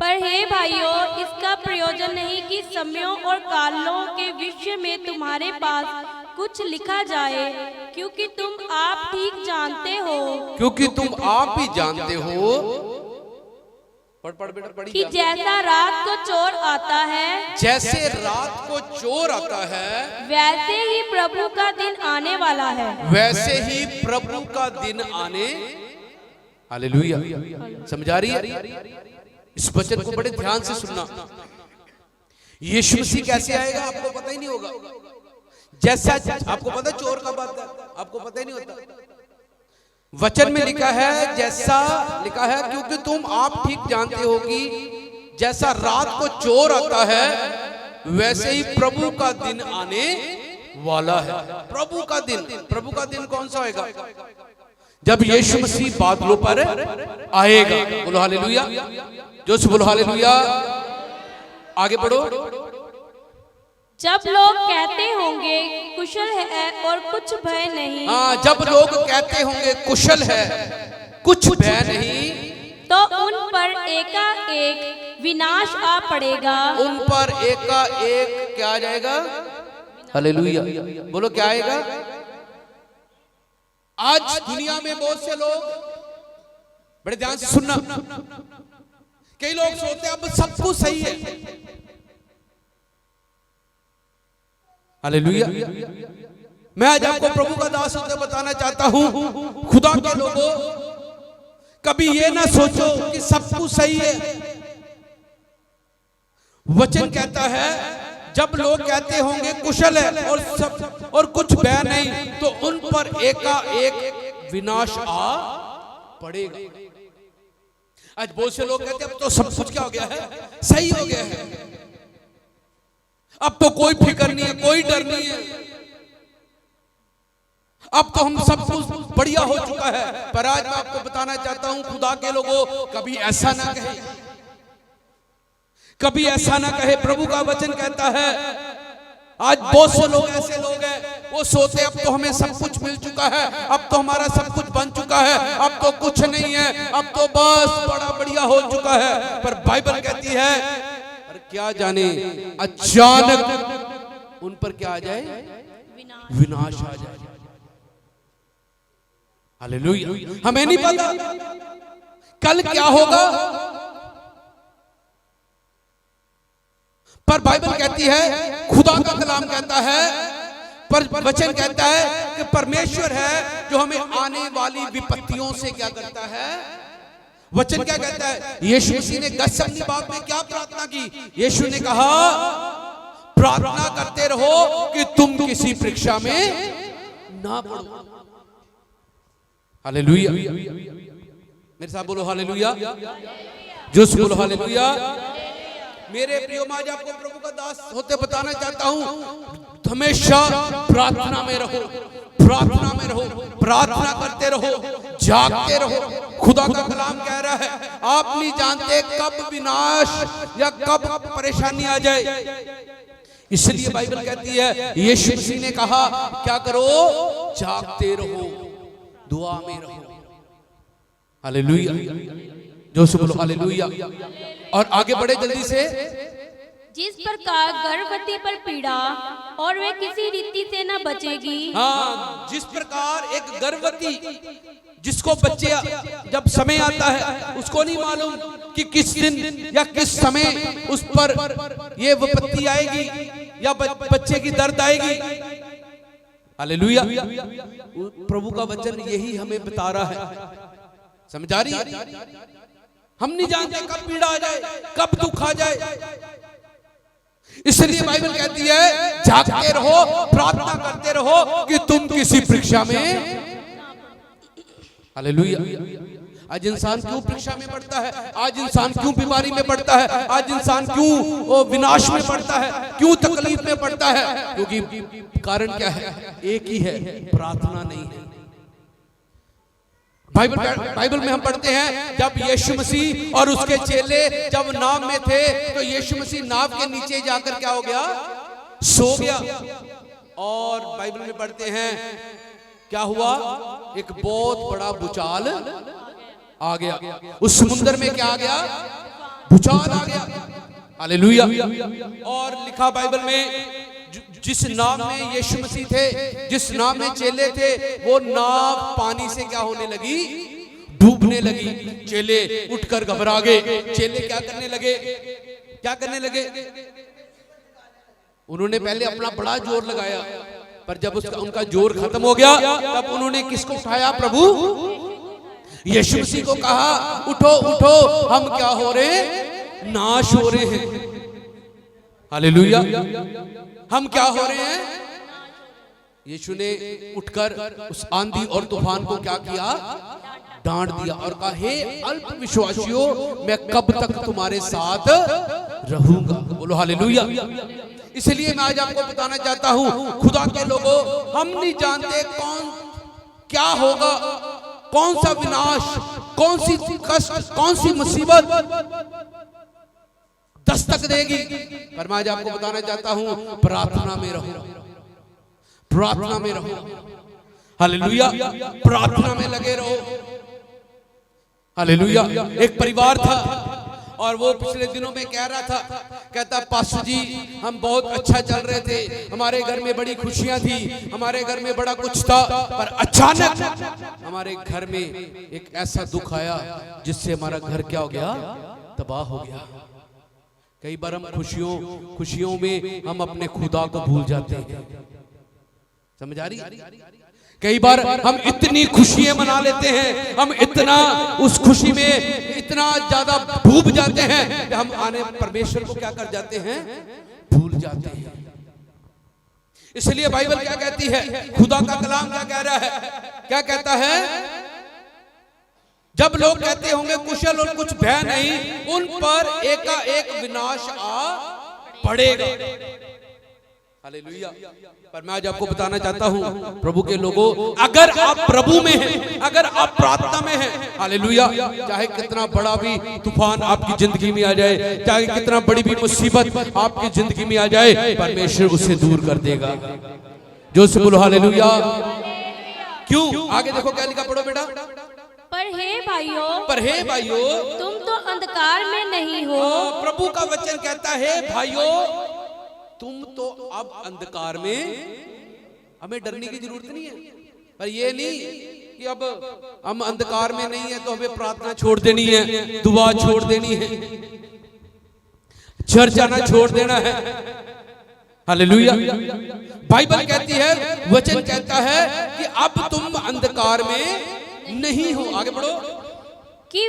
पर हे भाइयों, इसका प्रयोजन नहीं कि समयों और कालों के विषय में तुम्हारे पास कुछ लिखा जाए, क्योंकि तुम आप ठीक जानते हो, क्योंकि तुम आप ही जानते हो पढ़ बेटा पढ़ी कि जैसा रात को चोर आता है, जैसे रात को चोर आता है, वैसे ही प्रभु का दिन आने वाला है। वैसे ही प्रभु का दिन आने। हालेलुया। समझा रही है? इस वचन को बड़े ध्यान से सुनना। यीशु मसीह कैसे आएगा आपको पता ही नहीं होगा। जैसा आपको पता चोर कब आता है, आपको पता ही नहीं होता। वचन में लिखा है, जैसा लिखा है, क्योंकि तुम आप ठीक जानते हो कि जैसा रात को चोर आता है, वैसे ही प्रभु का दिन आने वाला है। प्रभु का दिन कौन सा होगा? जब यीशु मसीह बादलों पर आएगा। बोलो हालेलुया। जो से बोलो हालेलुया। आगे बढ़ो। जब लोग कहते होंगे कुशल है और कुछ भय नहीं। हाँ, जब लोग कहते होंगे कुशल है कुछ भय नहीं, तो उन पर एकाएक विनाश आ पड़ेगा। उन पर एकाएक क्या आ जाएगा? हालेलुया। बोलो क्या आएगा? आज दुनिया में बहुत से लोग, बड़े ध्यान से सुनना, कई लोग सोचते हैं अब सब कुछ सही है। हालेलुया। मैं आज आपको प्रभु का दास होकर बताना चाहता हूं, खुदा के लोगों, कभी ये ना सोचो कि सब कुछ सही है। वचन कहता है, जब लोग कहते होंगे कुशल है और कुछ भय नहीं, तो उन पर एकाएक विनाश आ पड़ेगा। आज बहुत से लोग कहते हैं अब तो सब कुछ क्या हो गया है? सही हो गया है, अब तो कोई फिक्र नहीं है, कोई डर नहीं है, अब तो हम सब कुछ बढ़िया हो चुका है। पर आज मैं आपको बताना चाहता हूं, खुदा के लोगों, कभी ऐसा ना कहे, कभी ऐसा ना कहे। प्रभु का वचन कहता है, आज बहुत से लोग ऐसे लोग हैं, वो सोचते अब तो हमें सब कुछ मिल चुका है, अब तो हमारा सब कुछ बन चुका है, अब तो कुछ नहीं है, अब तो बस बड़ा बढ़िया हो चुका है। पर बाइबल कहती है, अरे क्या जाने अचानक उन पर क्या आ जाए? विनाश आ जाए। हालेलुया। हमें नहीं पता कल क्या होगा, पर बाइबल कहती है, खुदा का कलाम कहता है, पर वचन कहता है कि परमेश्वर है जो हमें आने वाली विपत्तियों से क्या करता है। वचन क्या कहता है? यीशु मसीह ने गतसमनी बाग में क्या प्रार्थना की? यीशु ने कहा, प्रार्थना करते रहो कि तुम किसी परीक्षा में ना पड़ो। हालेलुया। मेरे साथ बोलो हालेलुया। जो बोलो हालेलुया। मेरे प्रियो, मैं आज आपको प्रभु का दास होते बताना चाहता हूं, हमेशा प्रार्थना में रहो, प्रार्थना में रहो, प्रार्थना करते रहो, जागते रहो। खुदा का कलाम कह रहा है, आप नहीं जानते कब विनाश या कब परेशानी आ जाए। इसलिए बाइबल कहती है, यीशु मसीह ने कहा क्या करो? जागते रहो, दुआ में रहो। हालेलुया। जो से बोलो हालेलुया। और आगे बढ़े जल्दी से। जिस प्रकार गर्भवती पर पीड़ा और वे किसी रीति से न बचेगी। हाँ, जिस प्रकार एक गर्भवती, जिसको बच्चे जब समय आता है उसको नहीं मालूम कि किस दिन या किस समय उस पर ये विपत्ति आएगी या बच्चे की दर्द आएगी। हालेलुया। प्रभु का वचन यही हमें बता रहा है। समझा रही है? हम नहीं जानते कब पीड़ा आ जाए, कब दुख आ जाए। इसलिए बाइबल कहती है, जागते रहो, प्रार्थना करते रहो कि तुम किसी परीक्षा में। हालेलुया। आज इंसान क्यों परीक्षा में पड़ता है? आज इंसान क्यों बीमारी में पड़ता है? आज इंसान क्यों विनाश में पड़ता है? क्यों तकलीफ में पड़ता है? क्योंकि कारण क्या है? एक ही है, प्रार्थना नहीं है। बाइबल में हम पढ़ते हैं, जब यीशु मसीह और उसके चेले जब नाव में थे, तो यीशु मसीह नाव के नीचे जाकर क्या हो गया? सो गया। और बाइबल में पढ़ते हैं क्या हुआ? एक बहुत बड़ा भूचाल आ गया। उस समुद्र में क्या आ गया? भूचाल आ गया। हालेलुया। और लिखा बाइबल में जिस नाव में यीशु मसीह थे, जिस नाव में चेले थे, वो नाव पानी से क्या होने लगी? डूबने लगी। चेले उठकर घबरा गए। चेले क्या करने लगे? क्या करने लगे? उन्होंने पहले अपना बड़ा जोर लगाया, पर जब उनका जोर खत्म हो गया, तब उन्होंने किसको उठाया? प्रभु यीशु मसीह को कहा, उठो उठो, हम क्या हो रहे हैं? नाश हो रहे हैं। हालेलुया। हम क्या हो रहे हैं? यीशु ने उठकर उस आंधी और तूफान को क्या किया? डांट दिया और कहा, हे अल्प विश्वासियों, मैं कब तक तुम्हारे साथ रहूंगा। बोलो हालेलुया। इसलिए मैं आज आपको बताना चाहता हूं, खुदा के लोगों, हम नहीं जानते कौन क्या होगा, कौन सा विनाश, कौन सी कष्ट, कौन सी मुसीबत दस्तक देगी, पर मैं आज आपको बताना चाहता हूं, प्रार्थना में रहो, प्रार्थना में रहो। हालेलुया। प्रार्थना में लगे रहो। हालेलुया। एक परिवार था और वो पिछले दिनों में कह रहा था, कहता, पास्टर जी हम बहुत अच्छा चल रहे थे, हमारे घर में बड़ी खुशियां थी, हमारे घर में बड़ा कुछ था, पर अचानक हमारे घर में एक ऐसा दुख आया जिससे हमारा घर क्या हो गया? तबाह हो गया। कई बार हम खुशियों में हम अपने खुदा को भूल जाते हैं। समझ आ रही? कई बार हम इतनी खुशियां मना लेते हैं, हम इतना उस खुशी में इतना ज्यादा डूब जाते हैं कि हम आने परमेश्वर को क्या कर जाते हैं? भूल जाते हैं। इसलिए बाइबल क्या कहती है? खुदा का कलाम क्या कह रहा है? क्या कहता है? जब लोग कहते होंगे कुशल और कुछ भय नहीं, उन पर एकाएक विनाश आ पड़ेगा। हालेलुया। पर मैं आज आपको बताना चाहता हूं, प्रभु के लोगों, अगर आप प्रभु में हैं, अगर आप प्रार्थना में हैं, हालेलुया, चाहे कितना बड़ा भी तूफान आपकी जिंदगी में आ जाए, चाहे कितना बड़ी भी मुसीबत आपकी जिंदगी में आ जाए, परमेश्वर उसे दूर कर देगा। जो से बोलो हालेलुया। क्यों? आगे देखो क्या लिखा, पढ़ो बेटा। पर हे भाइयों, तुम तो अंधकार में नहीं हो। प्रभु का वचन कहता है, भाइयों तुम तो अब अंधकार में, हमें डरने की जरूरत नहीं है। पर ये नहीं कि अब हम अंधकार में नहीं है तो हमें प्रार्थना छोड़ देनी है, दुआ छोड़ देनी है, चर्च जाना छोड़ देना है। हालेलुया। बाइबल कहती है, वचन कहता है कि अब तुम अंधकार में नहीं हो। आगे बढ़ो। कि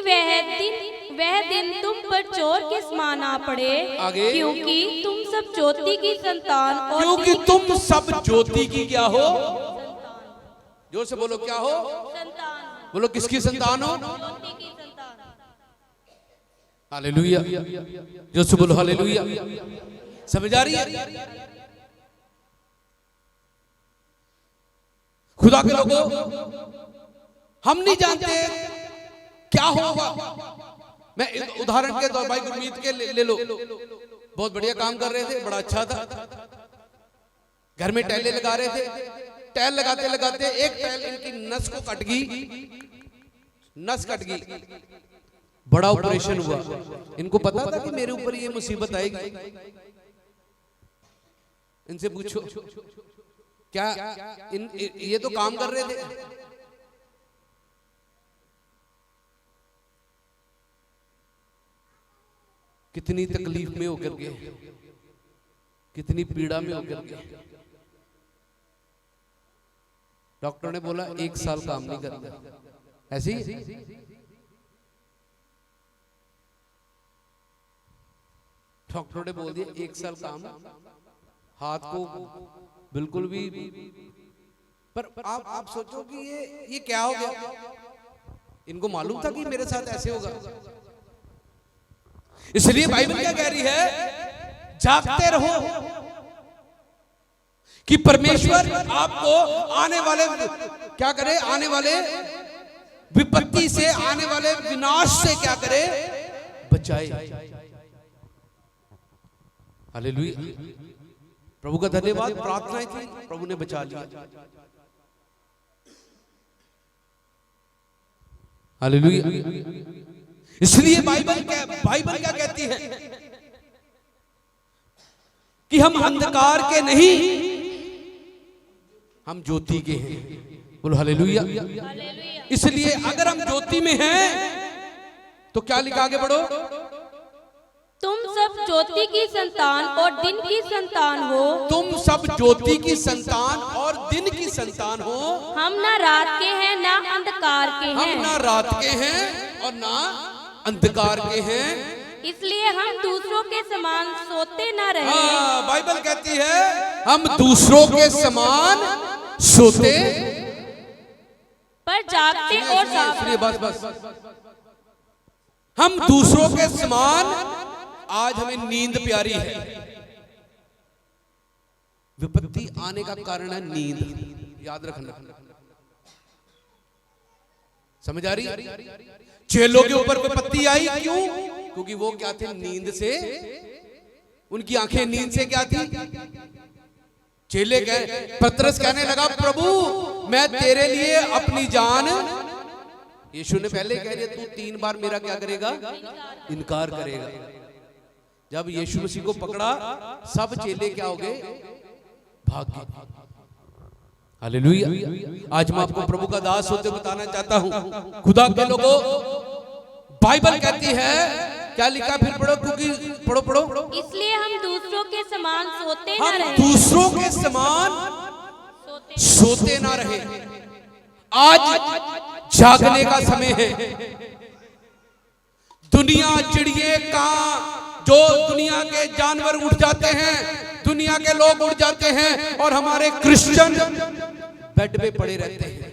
वह दिन तुम पर चोर के समान आ पड़े, आगे। क्योंकि तुम सब ज्योति की संतान और क्योंकि तुम सब ज्योति की क्या हो? जोर से बोलो, क्या हो? संतान। बोलो, किसकी संतान हो? ज्योति की संतान। हालेलुया। जोर से बोलो हालेलुया। समझ आ रही है? खुदा के लोगों, हम नहीं जानते क्या होगा। मैं उदाहरण के तौर, भाई गुरमीत के ले लो, बहुत बढ़िया काम कर रहे थे, बड़ा अच्छा था, घर में टैले लगा रहे थे, टैल लगाते लगाते एक टैल इनकी नस को कट गई, नस कट गई, बड़ा ऑपरेशन हुआ। इनको पता था कि मेरे ऊपर ये मुसीबत आएगी। इनसे पूछो, क्या ये तो काम कर रहे थे। कितनी तकलीफ में होकर गए, कितनी पीड़ा में होकर गए। डॉक्टर ने बोला 1 साल काम नहीं करना। ऐसे ही डॉक्टर ने बोल दिया 1 साल काम, हाथ को बिल्कुल भी। पर आप सोचो कि ये क्या हो गया? इनको मालूम था कि मेरे साथ ऐसे होगा। इसलिए बाइबल क्या कह रही है? जागते रहो कि परमेश्वर आपको आने वाले क्या करे, आने वाले विपत्ति से, आने वाले विनाश से क्या करे? बचाए। हालेलुया। प्रभु का धन्यवाद। प्रार्थनाएं थी, प्रभु ने बचा लिया। हालेलुया। इसलिए बाइबल क्या कहती है कि हम अंधकार के नहीं, हम ज्योति के हैं। बोलो हालेलुया। इसलिए अगर हम ज्योति में हैं तो क्या लिखा, आगे बढ़ो, तुम सब ज्योति की संतान और दिन की संतान हो। तुम सब ज्योति की संतान और दिन की संतान हो। हम ना रात के हैं ना अंधकार के हैं। हम ना रात के हैं और ना अंधकार के हैं। इसलिए हम दूसरों के समान सोते ना रहे। बाइबल कहती है हम दूसरों के समान सोते पर जागते और इसलिए बस हम दूसरों के समान, आज हमें नींद प्यारी है। विपत्ति आने का कारण है नींद, याद रखना। समझ आ रही? चेलों के ऊपर विपत्ति आई, क्यों? क्योंकि वो क्या थे, नींद से, उनकी आंखें नींद से क्या थी। चेले कहे, पतरस कहने लगा, प्रभु मैं तेरे लिए अपनी जान, यीशु ने पहले कह दिया, तू 3 बार मेरा क्या करेगा, इनकार करेगा। जब यीशु मसीह को पकड़ा, सब चेले क्या हो गए, भाग गए। हालेलुया। आज मैं आपको प्रभु का दास होते बताना चाहता हूं, खुदा के लोगों, बाइबल कहती है, क्या लिखा, फिर पढ़ो, क्योंकि पढ़ो, इसलिए हम दूसरों के समान सोते ना हम रहे। दूसरों के समान सोते ना रहे। आज जागने का समय है। दुनिया, चिड़िए, कां, जो दुनिया के जानवर उठ जाते हैं, दुनिया के लोग उठ जाते हैं, और हमारे क्रिश्चियन बेड पे पड़े रहते हैं।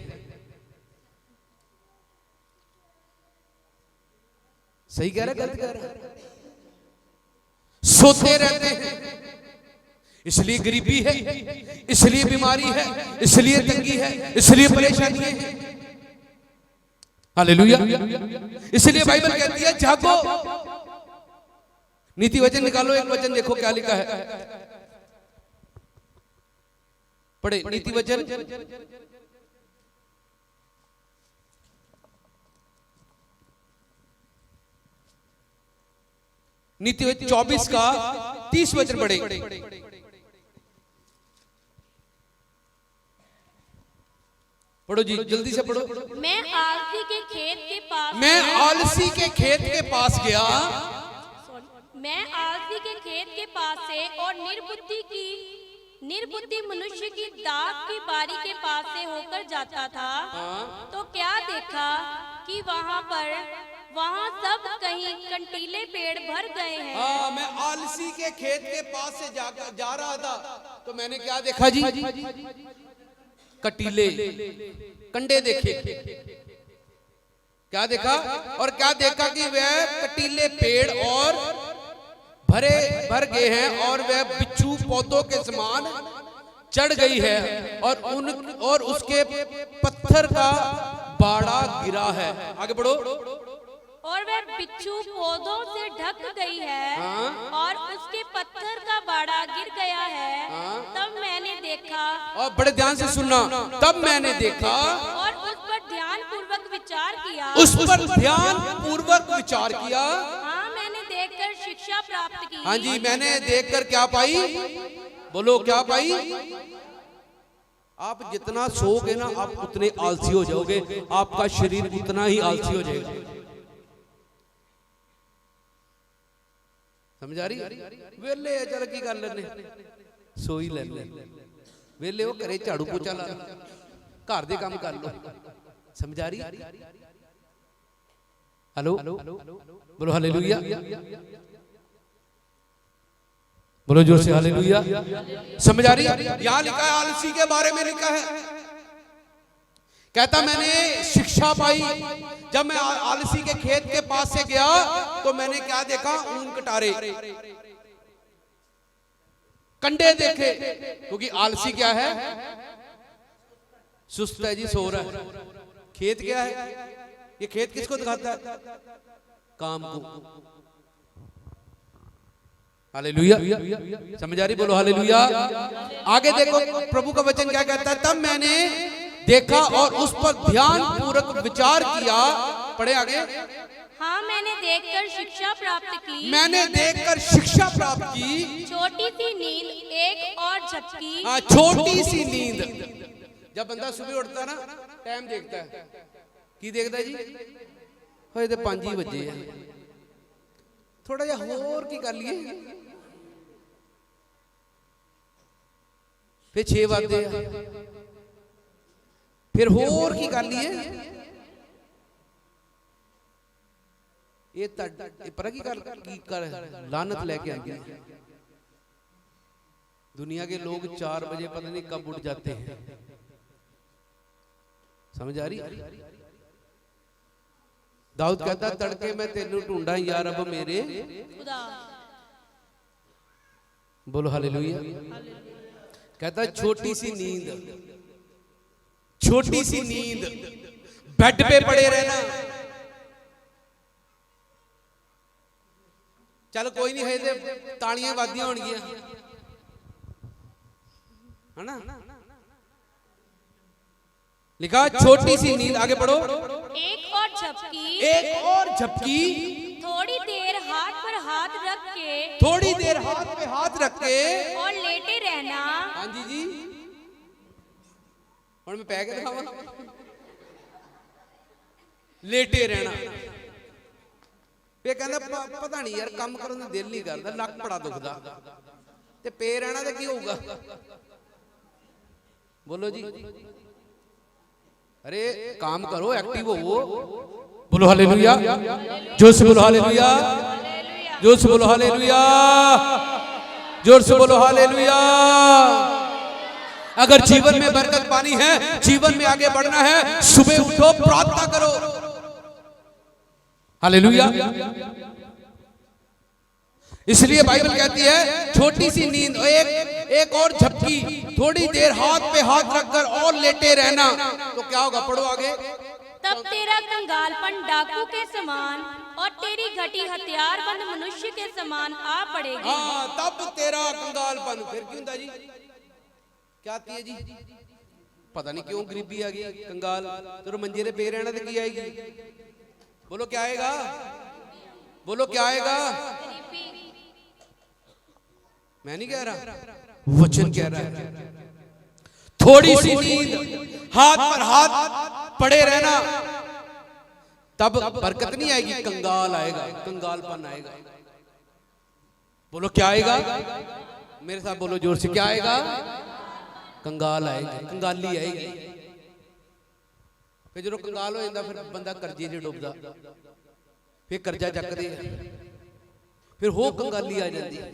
सही कह रहा, गलत कह रहा? सोते रहते हैं। इसलिए गरीबी है, इसलिए बीमारी है, इसलिए तंगी है, इसलिए परेशानी है। हालेलुया। इसलिए बाइबल कहती है जागो। नीति वचन निकालो, एक वचन देखो क्या लिखा है, पढ़े नीति वचन। नीति वचन 24 का 30 वचन पढ़े। पढ़ो जी, जल्दी से पढ़ो। मैं आलसी के खेत के पास, मैं आलसी के खेत के पास गया, मैं आलसी के खेत के पास से और निर्बुद्धि मनुष्य की दाख की बारी के पास से होकर जाता था। तो क्या देखा कि वहाँ सब कहीं कंटीले पेड़ भर गए हैं। मैं आलसी के खेत के पास से जा रहा था, तो मैंने क्या देखा जी, कटीले कंडे देखे। क्या देखा? और क्या देखा कि वह कटीले पेड़ और भर गए हैं, और वह बिच्छू पौधों के समान चढ़ गई है, और उसके पत्थर का बाड़ा गिरा है। आगे बढ़ो। और वह बिच्छू पौधों से ढक गई है, और उसके पत्थर का बाड़ा गिर गया है। तब मैंने देखा, और बड़े ध्यान से सुनना, तब मैंने देखा और उस पर ध्यान पूर्वक विचार किया, उस पर ध्यान पूर्वक विचार किया। हाँ, मैंने देखकर शिक्षा प्राप्त की। हाँ जी, मैंने देखकर क्या पाई, बोलो क्या पाई। आप जितना सोओगे ना, आप उतने आलसी हो जाओगे, आपका शरीर उतना ही आलसी हो जाएगा। समझा रही? वेले चल की कर लेने, सोई लेने, वेले वो करे झाड़ू पोछा ला, घर दे काम कर लो। समझा रही? हेलो, बोलो हालेलुया, बोलो जोर से हालेलुया। समझ आ रही? यहां लिखा है, आलसी के बारे में लिखा है, कहता मैंने शिक्षा पाई। जब मैं आलसी के खेत के पास से गया, तो मैंने क्या देखा, ऊन कटारे, कंडे देखे। क्योंकि आलसी क्या है, सुस्त है जी, सो रहा है। खेत क्या है, ये खेत किसको दिखाता है, काम को। हालेलुया। समझ आ रही? बोलो हालेलुया। आगे देखो प्रभु का वचन क्या कहता है, तब मैंने देखा और उस पर ध्यान पूर्वक विचार किया, पढ़े आगे। हाँ, मैंने देखकर शिक्षा प्राप्त की, मैंने देखकर शिक्षा प्राप्त की, छोटी सी नींद एक और झपकी। हाँ, छोटी सी नींद। जब बंदा सुबह उठता ना, टाइम देखता है, की देखता है जी, होए तो 5 ही बजे है, थोड़ा जा होर की कर लिए, फिर 6 बजे, फिर होर की कर लिए, ये पर की कर लानत लेके आएंगे। दुनिया के लोग 4 बजे पता नहीं कब उठ जाते हैं, समझ आ रही? दाऊद कहता तड़के मैं तेनू ढूंढा यार अब मेरे खुदा। बोलो हालेलुया। कहता छोटी सी नींद, छोटी सी नींद, बेड पे पड़े रहना, चल कोई नहीं है, तालियां वादियां होणगियां, है ना? लिखा छोटी सी नींद, आगे पढ़ो। एक और झपकी, एक और झपकी, थोड़ी देर हाथ पर हाथ रख के, थोड़ी देर हाथ पे हाथ रख के और लेटे रहना। हाँ जी जी, और मैं पै के दिखावा, लेटे रहना। फिर कहना पता नहीं यार काम करने दिल नहीं करता, लक बड़ा दुखदा, ते पे रहना तो की होगा? बोलो जी, अरे काम करो, एक्टिव हो। बोलो हालेलुया, जोर से बोलो हालेलुया, जोर से बोलो हालेलुया, जोर से बोलो हालेलुया। अगर जीवन में बरकत पानी है, जीवन में आगे बढ़ना है, सुबह उठो, प्रार्थना करो। हालेलुया। इसलिए बाइबल कहती है छोटी सी नींद, एक और झपकी, थोड़ी देर हाथ पे हाथ रखकर और लेटे रहना, तो क्या होगा? पढ़ो आगे। तब तेरा कंगालपन डाकू के समान और तेरी घटी हथियारबंद मनुष्य के समान आ पड़ेगी। हाँ, तब तेरा कंगालपन, फिर क्यों था जी? क्या आती है जी? पता नहीं क्यों गरीबी आ गई, कंगाल तो मंजे पे पे रहना तो की आएगी? बोलो क्या आएगा? बोलो क्या आएगा? मैं नहीं कह रहा, वचन कह रहा है। थोड़ी सी नींद, हाथ पर हाथ पड़े रहना, तब बरकत नहीं आएगी, कंगाल आएगा, कंगालपन आएगा। बोलो क्या आएगा? मेरे साथ बोलो जोर से, क्या आएगा? कंगाल आएगा, कंगाली आएगी। फिर जो कंगाल हो जाता, फिर बंदा कर्जे च डुबदा, फिर कर्जा चकदे, फिर हो कंगाली आ जाती है।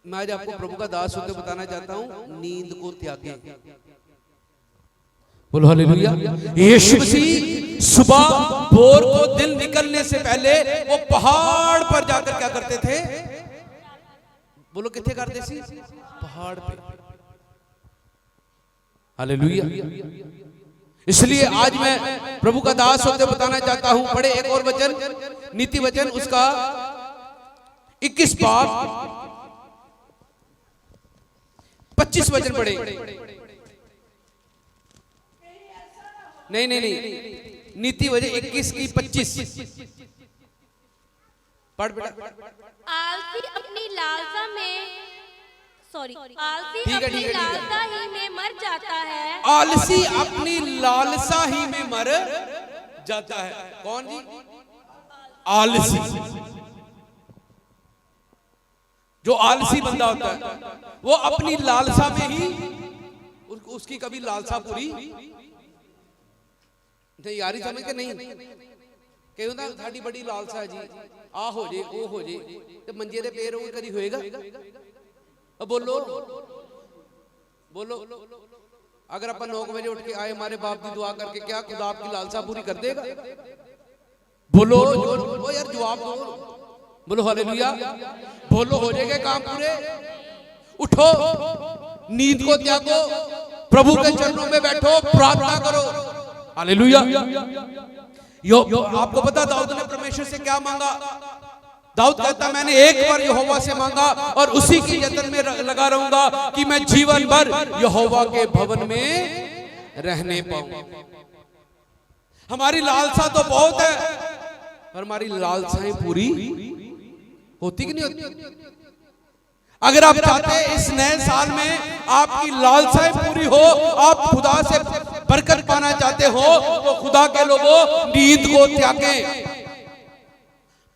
मैं आज आपको प्रभु का दास होकर बताना चाहता हूं, नींद को त्यागे। बोलो हालेलुया। यीशु मसीह सुबह भोर को दिन निकलने से पहले वो पहाड़ पर जाकर क्या करते थे? बोलो किथे करते सी? पहाड़ पे। हालेलुया। इसलिए आज मैं प्रभु का दास होकर बताना चाहता हूं, पढ़े एक और वचन, नीति वचन उसका 21 बाब 25 वचन पढ़े। नहीं, नीति वचन 21 की 25 पढ़ बेटा। आलसी अपनी लालसा में, आलसी ठीक है, अपनी ठीक है, ठीक है। लालसा ही में मर जाता है। आलसी अपनी लालसा ही में मर जाता है। कौन जी? आलसी। जो आलसी बंदा होता है वो अपनी लालसा में ही, उसकी कभी लालसा पूरी नहीं, यारी समझ के नहीं कहीं होता साड़ी बड़ी लालसा है जी, आ हो जे वो हो जे, तो मंजे दे पैर हो कभी होएगा? अब बोलो बोलो, अगर अपन 9 बजे उठ के आए हमारे बाप की दुआ करके, क्या खुदा आपकी लालसा पूरी कर देगा? बोलो ओ यार जवाब दो। बोलो हालेलुया। बोलो हो जाएगा काम पूरे। उठो, नींद को त्यागो, प्रभु के चरणों में बैठो, प्रार्थना करो। हालेलुया। आपको पता दाऊद ने परमेश्वर से क्या मांगा? दाऊद कहता मैंने एक बार यहोवा से मांगा और उसी की यत्न में लगा रहूंगा कि मैं जीवन भर यहोवा के भवन में रहने पाऊं। हमारी लालसा तो बहुत है, पर हमारी लालसाएं पूरी होती कि नहीं होती? अगर आप चाहते हैं इस नए साल में आपकी लालसाएं पूरी हो, आप खुदा से बरकत पाना चाहते हो, तो खुदा के लोगों नींद को त्यागें,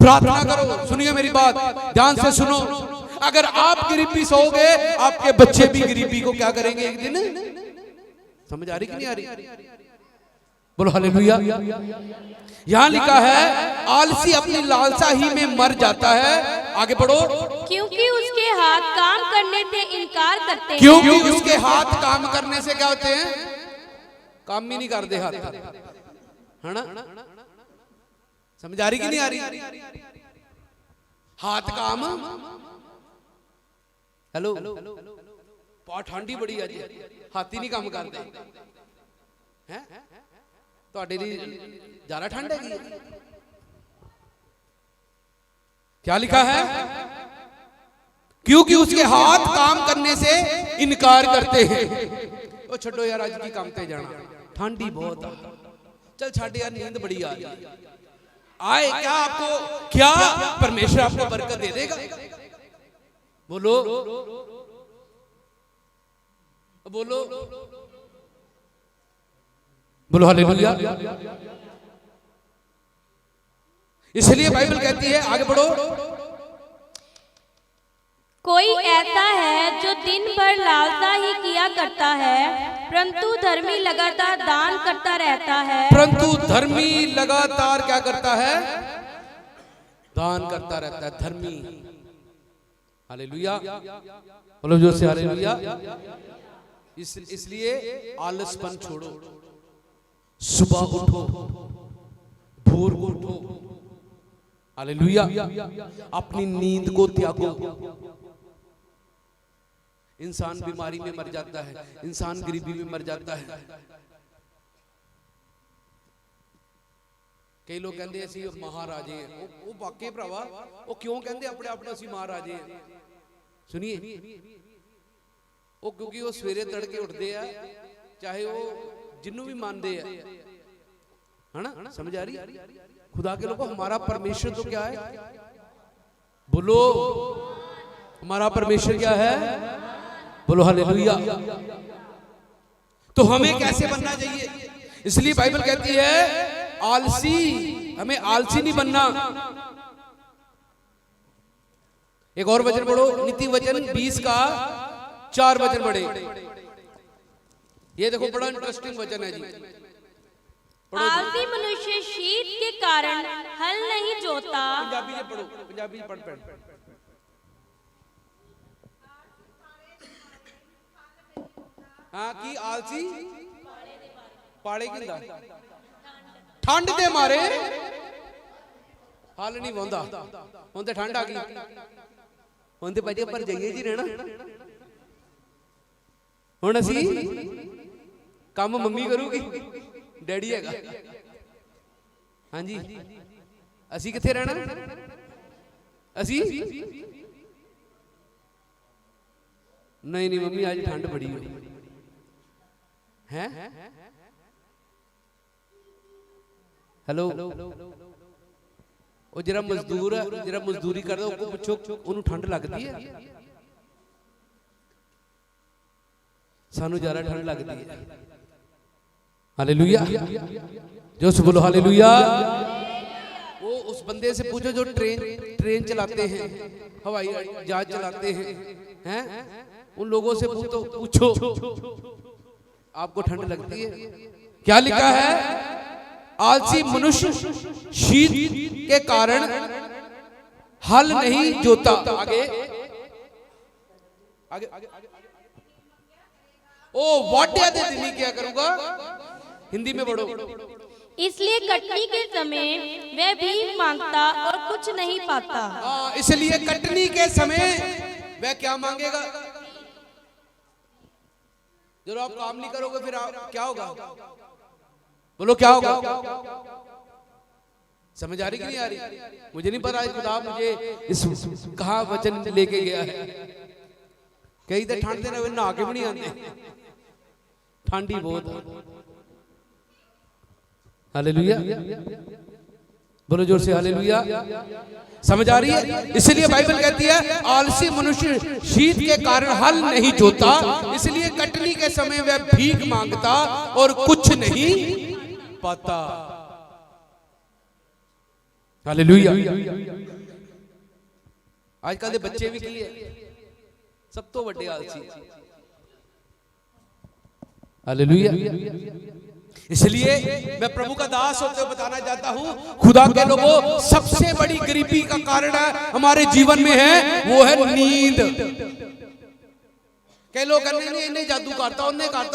प्रार्थना करो। सुनिए मेरी बात, ध्यान से सुनो। अगर आप गरीबी सोओगे, आपके बच्चे भी गरीबी को क्या करेंगे एक दिन। समझ आ रही कि नहीं आ रही? बोलो हालेलुया। यहां लिखा है आलसी अपनी लालसा ही में मर जाता है। आगे बढ़ो। क्योंकि उसके हाथ काम करने से इनकार करते हैं। क्योंकि उसके हाथ काम करने से क्या होते हैं? काम ही नहीं करते हाथ, है ना? समझ आ रही कि नहीं आ रही? हाथ काम। हेलो, बहुत ठंडी बड़ी आज, हाथी नहीं काम करते हैं। ਤੁਹਾਡੇ ਲਈ ज़्यादा ठंड है? क्या लिखा है? क्योंकि उसके हाथ काम करने से इनकार करते हैं। ओ छोड़ो यार, आज की काम पे जाना, ठंडी बहुत है, चल छाड़ यार, नींद बड़ी आ रही है। आए क्या आपको, क्या परमेश्वर आपको बरकत दे देगा? बोलो बोलो बोलो हालेलुया। इसलिए बाइबल कहती है, आगे बढ़ो। कोई ऐसा है जो दिन भर लालसा ही किया करता है, परंतु धर्मी लगातार दान करता रहता है। परंतु धर्मी लगातार क्या करता है? दान करता रहता है। धर्मी, हालेलुया, बोलो जोर से हालेलुया। इसलिए आलसपन छोड़ो, सुबह उठो, भोर को उठो, हालेलुया। अपनी नींद को त्यागो। इंसान बीमारी में मर जाता है, इंसान गरीबी में मर जाता है। कई लोग कहते असी महाराजे हैं। वो वाकई भरावा, वो क्यों कहते अपने आप को असी महाराजे हैं? सुनिए, वो क्योंकि वो सवेरे तड़के उठते हैं, चाहे वो जिन्हों भी मानते हैं, है ना? समझ आ रही? खुदा के लोगों, हमारा परमेश्वर तो क्या है? बोलो, हमारा परमेश्वर क्या है? बोलो हालेलुया। तो हमें कैसे बनना चाहिए? इसलिए बाइबल कहती है आलसी, हमें आलसी नहीं बनना। एक और वचन पढ़ो, नीति वचन 20 का 4 वचन पढ़े। ये देखो, बड़ा इंटरेस्टिंग वचन है जी। आलसी मनुष्य शीत के कारण हल नहीं जोता। पंजाबी से पढ़ो, पंजाबी से पढ़। हाँ, की आलसी पाड़े किंदा ठंड दे मारे हल नहीं वांदा। हुण ते ठंड आ गई, हुण ते भाजी पर जाइए जी रहना। हुण असी काम मम्मी करूगी, डैडी हैगा। हाँ जी, असी किथे रहना? असी नहीं मम्मी, आज ठंड बड़ी है। हेलो, वो जरा मजदूर है, जरा मजदूरी कर दो, पूछो उन्होंने ठंड लगती है? सानू ज्यादा ठंड लगती है। हालेलुया, जो से बोलो हालेलुया। वो उस बंदे से पूछो जो ट्रेन चलाते हैं, हवाई जहाज चलाते हैं, उन लोगों से पूछो आपको ठंड लगती है? क्या लिखा है? आलसी मनुष्य शीत के कारण हल नहीं जोता। आगे आगे, ओ वाड्या दे दिनी क्या करूंगा? हिंदी में पढ़ो। इसलिए कटनी के समय वह भीख मांगता और कुछ नहीं पाता। इसलिए कटनी के समय वह क्या मांगेगा? जब आप काम नहीं करोगे फिर क्या होगा? बोलो क्या होगा? समझ आ रही कि नहीं आ रही? मुझे नहीं पता, खुदा मुझे इस कहा वचन लेके गया है। कई तो ठंड देना नहा के भी नहीं आते, ठंडी बहुत। हालेलुया, बोलो जोर से हालेलुया। समझ आ रही है? इसलिए बाइबल कहती है आलसी मनुष्य शीत के कारण हल नहीं जोता, इसलिए कटनी के समय वह भीख मांगता और कुछ नहीं पाता। हालेलुया। आजकल के बच्चे भी की है सब तो बड़े आलसी। हालेलुया। इसलिए मैं प्रभु का दास होते हुए बताना चाहता हूं, खुदा के लोगों, सबसे बड़ी गरीबी का कारण है हमारे जीवन में है, वो है नींद। कई लोग कहते हैं इन्हें जादू करता,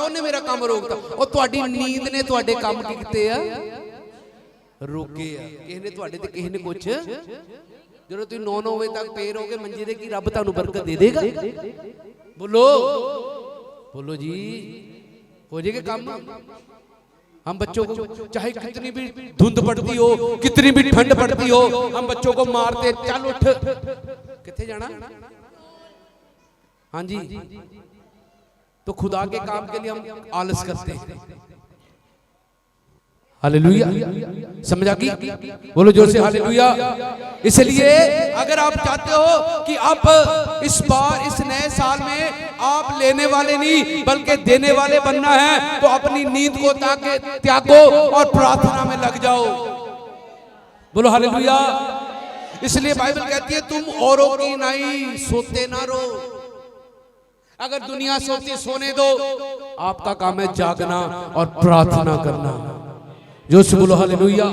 उन्हें मेरा काम रोकता, और ਤੁਹਾਡੀ नींद ने ਤੁਹਾਡੇ ਕੰਮ ਕੀ ਕੀਤੇ ਆ? रोके आ। ਕਿਸੇ ਨੇ ਤੁਹਾਡੇ ਤੇ ਕਿਸੇ ਨੇ ਕੁਝ, ਜਦੋਂ ਤੁਸੀਂ 9 ਵਜੇ ਤੱਕ ਪਏ ਰਹੋਗੇ ਮੰਜੇ ਦੇ, ਕੀ ਰੱਬ ਤੁਹਾਨੂੰ ਬਰਕਤ ਦੇ ਦੇਗਾ? बोलो बोलो जी, हो जाएगा काम। हम बच्चों को चाहे कितनी भी धुंध पड़ती हो, कितनी भी ठंड पड़ती हो, हम बच्चों को मारते, चल उठ, किथे जाना? हाँ जी, तो खुदा के काम के लिए हम आलस करते हैं। हालेलुया, समझ आ गई? बोलो जोर से हालेलुया। इसलिए अगर आप चाहते हो कि आप इस बार इस नए साल में आप लेने वाले नहीं बल्कि देने वाले बनना है, तो अपनी नींद को त्यागो और प्रार्थना में लग जाओ। बोलो हालेलुया। इसलिए बाइबल कहती है तुम औरों की नहीं सोते ना रो। अगर दुनिया सोती सोने दो, आपका काम है जागना और प्रार्थना करना। जो से बोलो हालेलुया।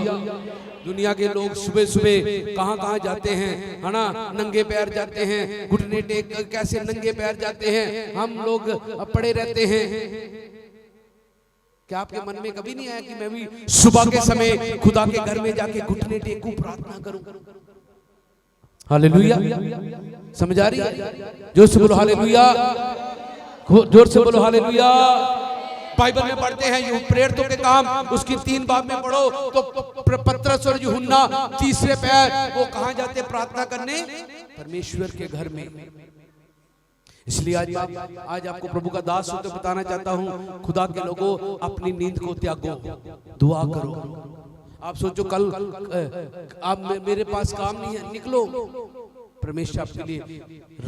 दुनिया के लोग सुबह सुबह कहां कहां जाते हैं, है ना, नंगे पैर जाते हैं, घुटने टेक कैसे नंगे पैर जाते हैं, हम लोग पड़े रहते हैं। क्या आपके मन में कभी नहीं आया कि मैं भी सुबह के समय खुदा के घर में जाके घुटने टेकूं, प्रार्थना करूं? हालेलुया, समझ आ रही है? जोर से बोलो हालेलुया, जोर से बोलो हालेलुया। बाइबल में पढ़ते हैं ये प्रेरितों के काम, उसकी 3 बाब में पढ़ो तो पतरस और यूहन्ना तीसरे पैर वो कहां जाते प्रार्थना करने? परमेश्वर के घर में। इसलिए आज आपको प्रभु का दास होते बताना चाहता हूं, खुदा के लोगों, अपनी नींद को त्यागो, दुआ करो। आप सोचो कल आप मेरे पास काम नहीं है, निकलो, परमेश्वर आपके लिए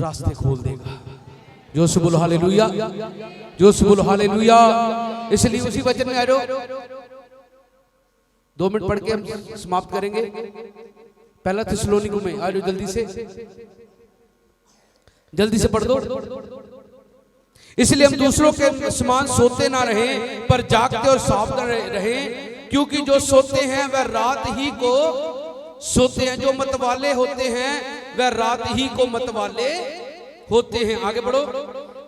रास्ते खोल देगा। जो से बोलो हालेलुया, जो से बोलो हालेलुया। इसलिए उसी वचन में आ जाओ, 2 मिनट पढ़ के हम समाप्त करेंगे। पहला थिस्सलुनीकु में आ जाओ, जल्दी से पढ़ दो। इसलिए हम दूसरों के समान सोते ना रहें, पर जागते और सावधान रहें, क्योंकि जो सोते हैं वह रात ही को सोते हैं, जो मतवाले होते हैं वह रात ही को मतवाले होते हैं। आगे बढ़ो।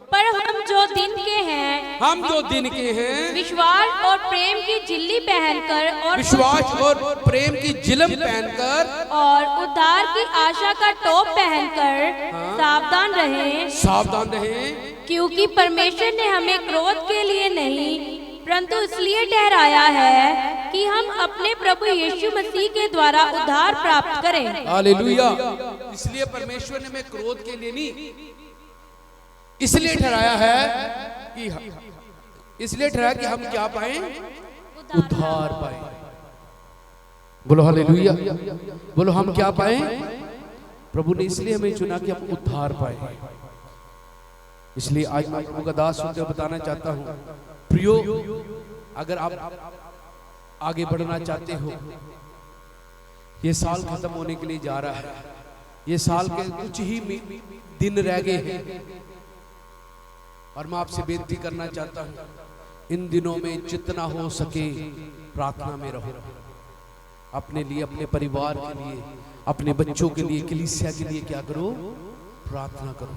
पर हम जो दिन के हैं, हम जो दिन के हैं, विश्वास और प्रेम की झिल्ली पहनकर, और विश्वास और प्रेम की झिलम पहनकर, और उद्धार की आशा का टोप पहनकर सावधान रहें, सावधान रहें, क्योंकि परमेश्वर ने हमें क्रोध के लिए नहीं परंतु इसलिए ठहराया है कि हम अपने प्रभु यीशु मसीह के द्वारा उद्धार प्राप्त करें। हालेलुया। इसलिए परमेश्वर ने हमें क्रोध के लिए नहीं, इसलिए ठहराया है कि इसलिए ठहराया कि हम क्या पाएं? उद्धार पाएं। बोलो हालेलुया। बोलो हम क्या पाएं? प्रभु ने इसलिए हमें चुना कि हम उद्धार पाएं। इसलिए आज मैं प्रभु का दास होकर बताना चाहता हूं, प्रियो, अगर आप आगे बढ़ना चाहते हो, ये साल खत्म होने के लिए जा रहा है, ये साल के कुछ ही दिन रह गए हैं, और मैं आपसे बेनती करना चाहता हूं, इन दिनों में जितना हो सके प्रार्थना में रहो। अपने लिए, अपने परिवार के लिए, अपने बच्चों के लिए, कलीसिया के लिए क्या करो? प्रार्थना करो।